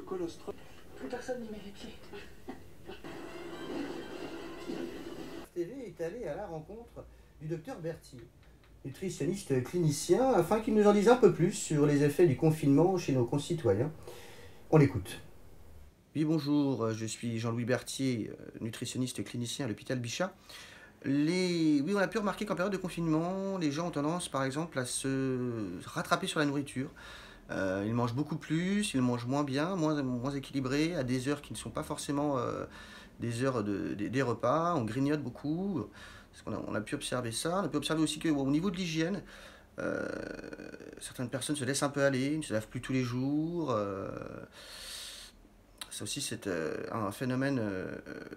colostrum. Plus personne n'y met les pieds. TV est allé à la rencontre du docteur Berthier, nutritionniste clinicien, afin qu'il nous en dise un peu plus sur les effets du confinement chez nos concitoyens. On l'écoute. Oui, bonjour, je suis Jean-Louis Berthier, nutritionniste clinicien à l'hôpital Bichat. Oui, on a pu remarquer qu'en période de confinement, les gens ont tendance, par exemple, à se rattraper sur la nourriture. Ils mangent beaucoup plus, ils mangent moins bien, moins équilibré, à des heures qui ne sont pas forcément des heures des repas. On grignote beaucoup. On a pu observer ça. On a pu observer aussi qu'au niveau de l'hygiène, certaines personnes se laissent un peu aller, ne se lavent plus tous les jours. Ça aussi, c'est un phénomène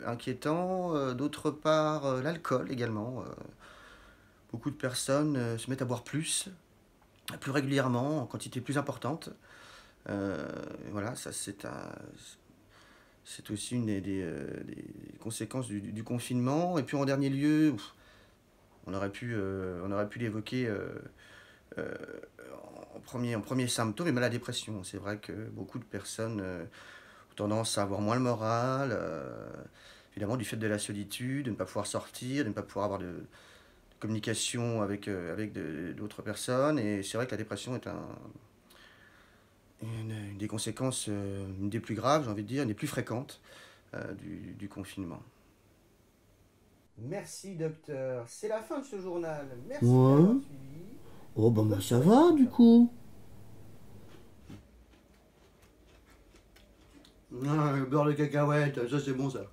inquiétant. D'autre part, l'alcool également. Beaucoup de personnes se mettent à boire plus régulièrement, en quantité plus importante. Voilà, ça c'est aussi une des conséquences du confinement. Et puis en dernier lieu, on aurait pu l'évoquer en premier symptôme, mais la dépression. C'est vrai que beaucoup de personnes ont tendance à avoir moins le moral, évidemment du fait de la solitude, de ne pas pouvoir sortir, de ne pas pouvoir avoir de communication avec d'autres personnes. Et c'est vrai que la dépression est une des conséquences, une des plus graves, j'ai envie de dire, une des plus fréquentes du confinement. Merci docteur, c'est la fin de ce journal. Merci d'avoir suivi. Oh bah ça va du coup. Ah, le beurre de cacahuète, ça c'est bon ça.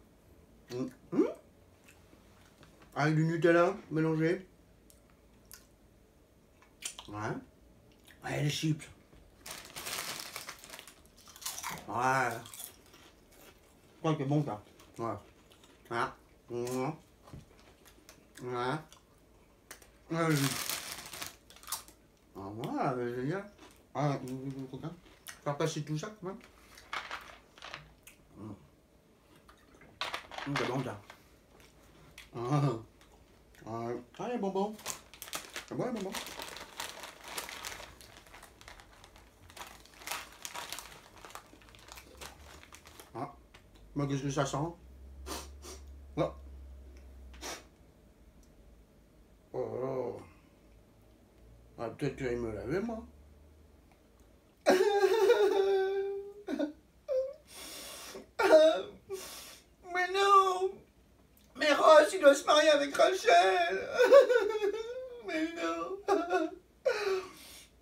Avec du Nutella mélangé. Ouais. Ouais, les chips. Ouais. Je crois que c'est bon ça. Ouais. Ah. Ouais. Ouais. Ouais. Ah, voilà, c'est génial. Ah, coquin. Faire passer tout ça, quand même. C'est bon ça. Ah, les bonbons. C'est bon les bonbons. Ah, moi qu'est-ce que ça sent? Oh. Oh. Ah, peut-être que j'aille me laver moi. Mais non! Mais Ross, il doit se marier avec Rachel! Mais non!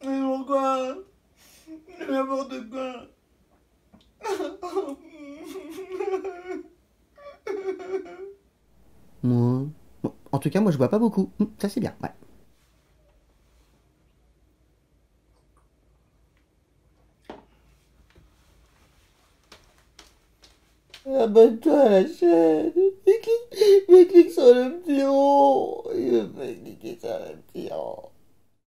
Mais pourquoi? N'importe quoi! Bon, en tout cas, moi je bois pas beaucoup. Ça c'est bien, ouais. Abonne-toi à la chaîne. Mais clique sur le petit rond. Il me fait cliquer sur le petit rond.